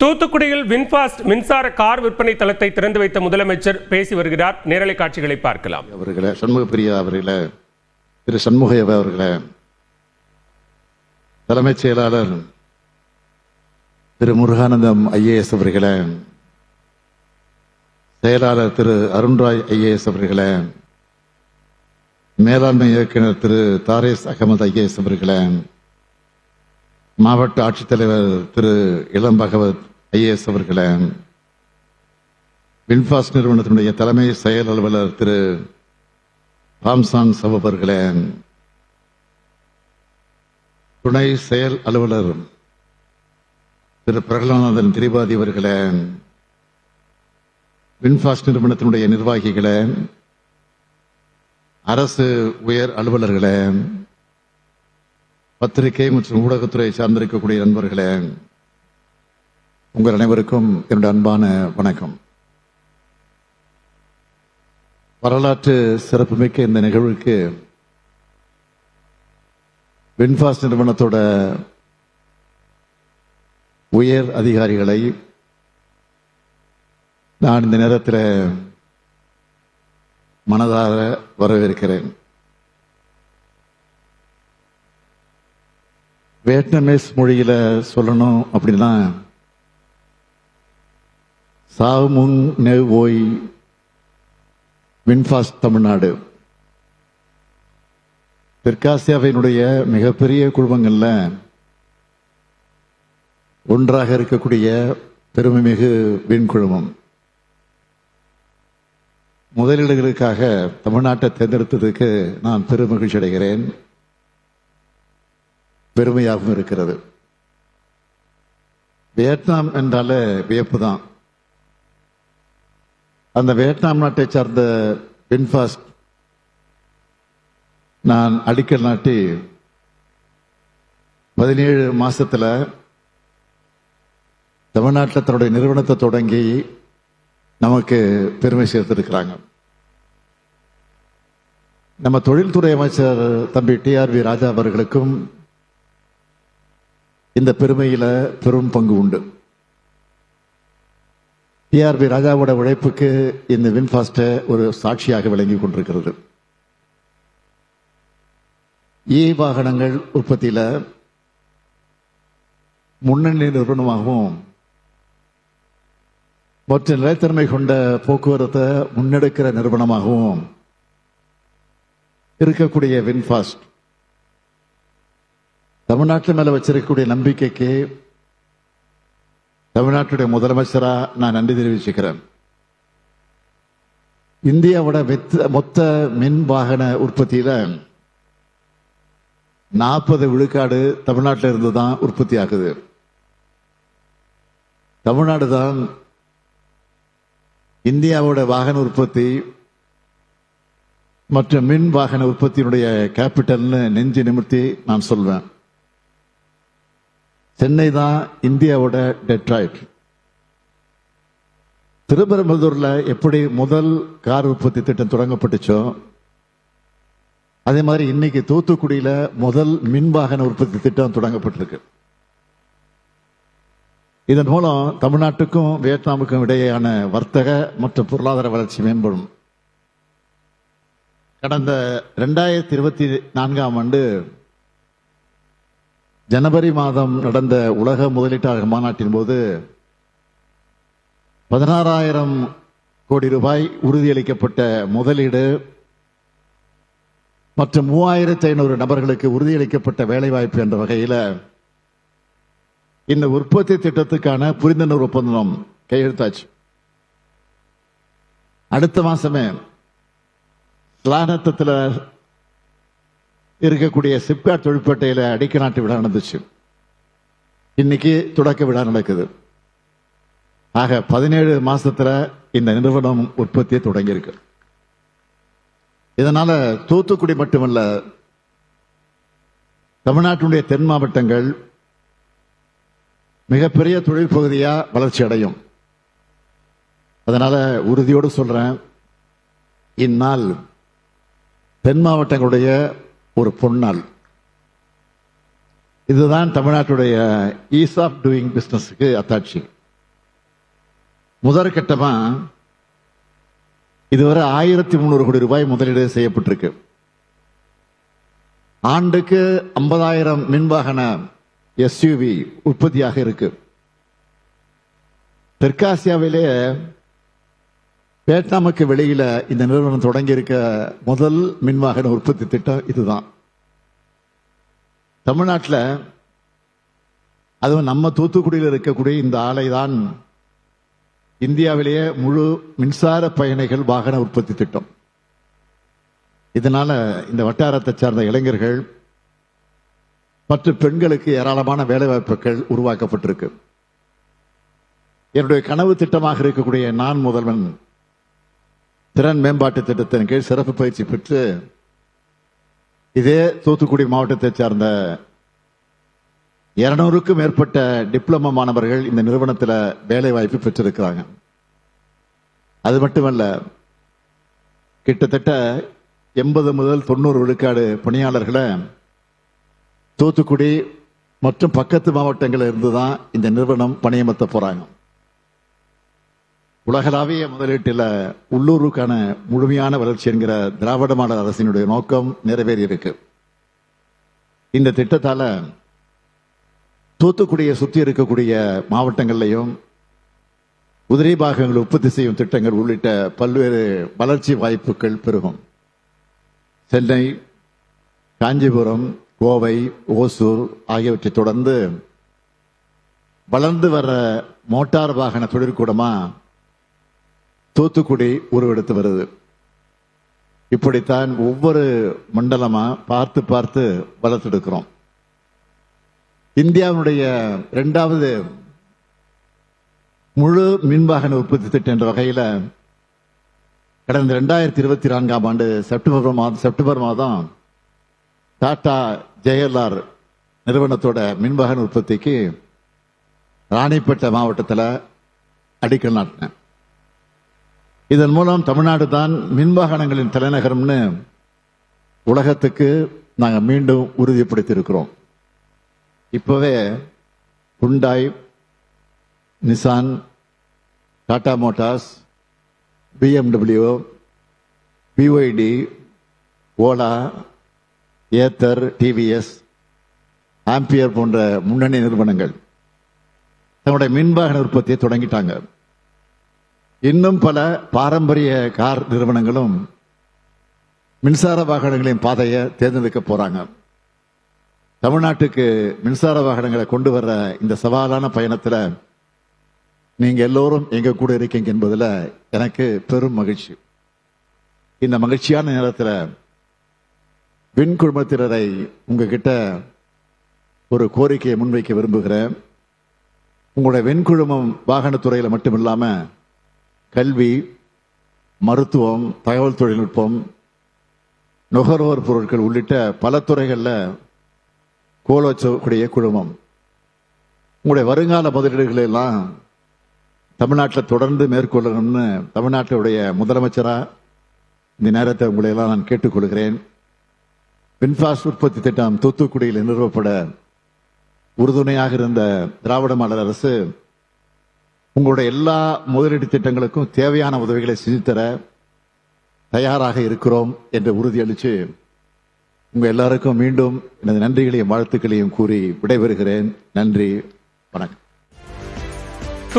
தூத்துக்குடியில் வின்ஃபாஸ்ட் மின்சார கார் விற்பனை தளத்தை திறந்து வைத்த முதலமைச்சர் பேசி வருகிறார். நேரலை காட்சிகளை பார்க்கலாம். அவர்களே, சண்முகப்பிரியா அவர்களே, திரு சண்முகையா அவர்களே, தலைமைச் செயலாளர் திரு முருகானந்தம் ஐஏஎஸ் அவர்களே, செயலாளர் திரு அருண்ராய் ஐஏஎஸ் அவர்களே, மேலாண்மை இயக்குநர் திரு தாரேஸ் அகமது ஐஏஎஸ் அவர்களே, மாவட்ட ஆட்சித்தலைவர் திரு இளம் பகவத் ஐஏஎஸ் அவர்களே, வின்ஃபாஸ்ட் நிறுவனத்தினுடைய தலைமை செயல் அலுவலர் திரு ராம்சான் சவ் அவர்களே, துணை செயல் அலுவலர் திரு பிரகலானந்தன் திரிபாதி அவர்களே, வின்ஃபாஸ்ட் நிறுவனத்தினுடைய நிர்வாகிகளே, அரசு உயர் அலுவலர்களே, பத்திரிகை மற்றும் ஊடகத்துறை சார்ந்திருக்கக்கூடிய நண்பர்களே, உங்கள் அனைவருக்கும் என்னுடைய அன்பான வணக்கம். வரலாற்று சிறப்புமிக்க இந்த நிகழ்வுக்கு வின்ஃபாஸ்ட் நிறுவனத்தோட உயர் அதிகாரிகளை நான் இந்த நேரத்தில் மனதார வரவேற்கிறேன். வியட்நாமீஸ் மொழியில சொல்லணும் அப்படின்னா சாமுங் நெ ஓய் வின்ஃபாஸ்ட் தமிழ்நாடு. தெற்காசியாவினுடைய மிகப்பெரிய குழுமங்கள்ல ஒன்றாக இருக்கக்கூடிய பெருமைமிகு விண்குழுமம். முதலீடுகளுக்காக தமிழ்நாட்டை தேர்ந்தெடுத்ததுக்கு நான் பெருமகிழ்ச்சி அடைகிறேன், பெருமையாகவும் இருக்கிறது. வியட்நாம் என்றாலே வியப்பு தான். அந்த வியட்நாம் நாட்டை சார்ந்த வின்ஃபாஸ்ட் நான் அடிக்கல் நாட்டி 17 மாசத்துல தமிழ்நாட்டில் தன்னுடைய நிறுவனத்தை தொடங்கி நமக்கு பெருமை சேர்த்திருக்கிறாங்க. நம்ம தொழில்துறை அமைச்சர் தம்பி TRV ராஜா அவர்களுக்கும் இந்த பெருமையில பெரும் பங்கு உண்டு. TRV ராஜாவோட உழைப்புக்கு இந்த வின்ஃபாஸ்ட் ஒரு சாட்சியாக விளங்கி கொண்டிருக்கிறது. வாகனங்கள் உற்பத்தியில முன்னணி நிறுவனமாகவும் மற்ற நிலைத்தன்மை கொண்ட போக்குவரத்தை முன்னெடுக்கிற நிறுவனமாகவும் இருக்கக்கூடிய வின்ஃபாஸ்ட் தமிழ்நாட்டில் மேல வச்சிருக்கக்கூடிய நம்பிக்கைக்கு தமிழ்நாட்டுடைய முதலமைச்சரா நான் நன்றி தெரிவிச்சுக்கிறேன். இந்தியாவோட மொத்த மின் வாகன உற்பத்தியில 40 விழுக்காடு தமிழ்நாட்டில் இருந்து தான் உற்பத்தி ஆகுது. தமிழ்நாடு தான் இந்தியாவோட வாகன உற்பத்தி மற்றும் மின் வாகன உற்பத்தியினுடைய கேபிட்டல்னு நெஞ்சு நிமிர்த்தி நான் சொல்வேன். சென்னை தான் இந்தியாவோட டெட்ராய்ட். திருப்பரம்புதூர்ல எப்படி முதல் கார் உற்பத்தி திட்டம் தொடங்கப்பட்டுச்சோ அதே மாதிரி இன்னைக்கு தூத்துக்குடியில முதல் மின் வாகன உற்பத்தி திட்டம் தொடங்கப்பட்டிருக்கு. இதன் மூலம் தமிழ்நாட்டுக்கும் வியட்நாமுக்கும் இடையேயான வர்த்தக மற்றும் பொருளாதார வளர்ச்சி மேம்படும். கடந்த 2024 ஆண்டு ஜனவரி மாதம் நடந்த உலக முதலீட்டாளர் மாநாட்டின் போது 16,000 கோடி ரூபாய் உறுதியளிக்கப்பட்ட முதலீடு மற்றும் 3,500 நபர்களுக்கு உறுதியளிக்கப்பட்ட வேலைவாய்ப்பு என்ற வகையில் இந்த உற்பத்தி திட்டத்துக்கான புரிந்துணர்வு ஒப்பந்தம் கையெழுத்தாச்சு. அடுத்த மாசமே ஸ்லானத்தில் இருக்கக்கூடிய சிப்காட் தொழிற்பேட்டையில அடிக்க நாட்டு விழா நடந்துச்சு. இன்னைக்கு தொடக்க விழா நடக்குது. ஆக 17 மாசத்துல இந்த நிறுவனம் உற்பத்தியை தொடங்கியிருக்கு. இதனால தூத்துக்குடி மட்டுமல்ல, தமிழ்நாட்டினுடைய தென் மாவட்டங்கள் மிகப்பெரிய தொழில் பகுதியா வளர்ச்சி அடையும். அதனால உறுதியோடு சொல்றேன், இந்நாள் தென் மாவட்டங்களுடைய ஒரு பொன்னாள். இதுதான் தமிழ்நாட்டுடைய ஈஸ் ஆஃப் டூயிங் பிசினஸுக்கு அத்தாட்சி. முதற்கட்டமா இதுவரை 1300 கோடி ரூபாய் முதலீடு செய்யப்பட்டிருக்கு. ஆண்டுக்கு 50,000 மின்வாகன எஸ்யூவி உற்பத்தியாக இருக்கு. தெற்காசியாவிலே வியட்நாமுக்கு வெளியில இந்த நிறுவனம் தொடங்கி இருக்க முதல் மின்வாகன உற்பத்தி திட்டம் இதுதான். தமிழ்நாட்டில் அதுவும் நம்ம தூத்துக்குடியில் இருக்கக்கூடிய இந்த ஆலை தான் இந்தியாவிலேயே முழு மின்சார பயணிகள் வாகன உற்பத்தி திட்டம். இதனால இந்த வட்டாரத்தை சார்ந்த இளைஞர்கள் மற்றும் பெண்களுக்கு ஏராளமான வேலைவாய்ப்புகள் உருவாக்கப்பட்டிருக்கு. என்னுடைய கனவு திட்டமாக இருக்கக்கூடிய நான் முதல்வன் திறன் மேம்பாட்டு திட்டத்தின் கீழ் சிறப்பு பயிற்சி பெற்று இதே தூத்துக்குடி மாவட்டத்தை சார்ந்த 200க்கும் மேற்பட்ட டிப்ளமோ மாணவர்கள் இந்த நிறுவனத்தில் வேலை வாய்ப்பு பெற்றிருக்கிறாங்க. அது மட்டுமல்ல, கிட்டத்தட்ட 80 முதல் 90 விழுக்காடு பணியாளர்களை தூத்துக்குடி மற்றும் பக்கத்து மாவட்டங்களில் இருந்து தான் இந்த நிறுவனம் பணியமர்த்த போறாங்க. உலகளாவிய முதலீட்டில் உள்ளூருக்கான முழுமையான வளர்ச்சி என்கிற திராவிட மாடல் அரசினுடைய நோக்கம் நிறைவேறி இருக்கு. இந்த திட்டத்தால தூத்துக்குடியை சுற்றி இருக்கக்கூடிய மாவட்டங்கள்லையும் உதிரி பாகங்கள் உற்பத்தி செய்யும் திட்டங்கள் உள்ளிட்ட பல்வேறு வளர்ச்சி வாய்ப்புகள் பெருகும். சென்னை, காஞ்சிபுரம், கோவை, ஓசூர் ஆகியவற்றை தொடர்ந்து வளர்ந்து வர மோட்டார் வாகன தொழிற்கூடமா தூத்துக்குடி உருவெடுத்து வருது. இப்படித்தான் ஒவ்வொரு மண்டலமா பார்த்து பார்த்து வளர்த்தெடுக்கிறோம். இந்தியாவுடைய 2வது முழு மின்வாகன உற்பத்தி திட்டம் என்ற வகையில் கடந்த 2024ஆம் ஆண்டு செப்டம்பர் மாதம் டாடா JLR நிறுவனத்தோட மின்வாகன உற்பத்திக்கு ராணிப்பேட்டை மாவட்டத்தில் அடிக்கல் நாட்டினேன். இதன் மூலம் தமிழ்நாடு தான் மின்வாகனங்களின் தலைநகரம்னு உலகத்துக்கு நாங்கள் மீண்டும் உறுதிப்படுத்தி இருக்கிறோம். இப்பவே Hyundai, Nissan, Tata Motors, BMW, BYD, Ola, Ather, TVS, ampere போன்ற முன்னணி நிறுவனங்கள் தங்களுடைய மின்வாகன உற்பத்தியை தொடங்கிட்டாங்க. இன்னும் பல பாரம்பரிய கார் நிறுவனங்களும் மின்சார வாகனங்களின் பாதையை தேர்ந்தெடுக்க போறாங்க. தமிழ்நாட்டுக்கு மின்சார வாகனங்களை கொண்டு வர்ற இந்த சவாலான பயணத்தில் நீங்க எல்லோரும் எங்க கூட இருக்கீங்க என்பதில் எனக்கு பெரும் மகிழ்ச்சி. இந்த மகிழ்ச்சியான நேரத்தில் விண் குழுமத்தினரை உங்ககிட்ட ஒரு கோரிக்கையை முன்வைக்க விரும்புகிறேன். உங்களுடைய வெண்குழுமம் வாகனத்துறையில் மட்டும் இல்லாம கல்வி, மருத்துவம், தகவல் தொழில்நுட்பம், நுகர்வோர் பொருட்கள் உள்ளிட்ட பல துறைகளில் கோலோச்சக்கூடிய குழுமம். உங்களுடைய வருங்கால முதலீடுகளை எல்லாம் தமிழ்நாட்டில் தொடர்ந்து மேற்கொள்ளணும்னு தமிழ்நாட்டுடைய முதலமைச்சரா இந்த நேரத்தை உங்களை எல்லாம் நான் கேட்டுக்கொள்கிறேன். வின்ஃபாஸ்ட் உற்பத்தி திட்டம் தூத்துக்குடியில் நிறுவப்பட உறுதுணையாக இருந்த திராவிட மாடல் அரசு உங்களுடைய எல்லா முதலீட்டு திட்டங்களுக்கும் தேவையான உதவிகளை செஞ்சு தர தயாராக இருக்கிறோம் என்று உறுதியளித்து உங்க எல்லாருக்கும் மீண்டும் எனது நன்றிகளையும் வாழ்த்துக்களையும் கூறி விடைபெறுகிறேன். நன்றி, வணக்கம்.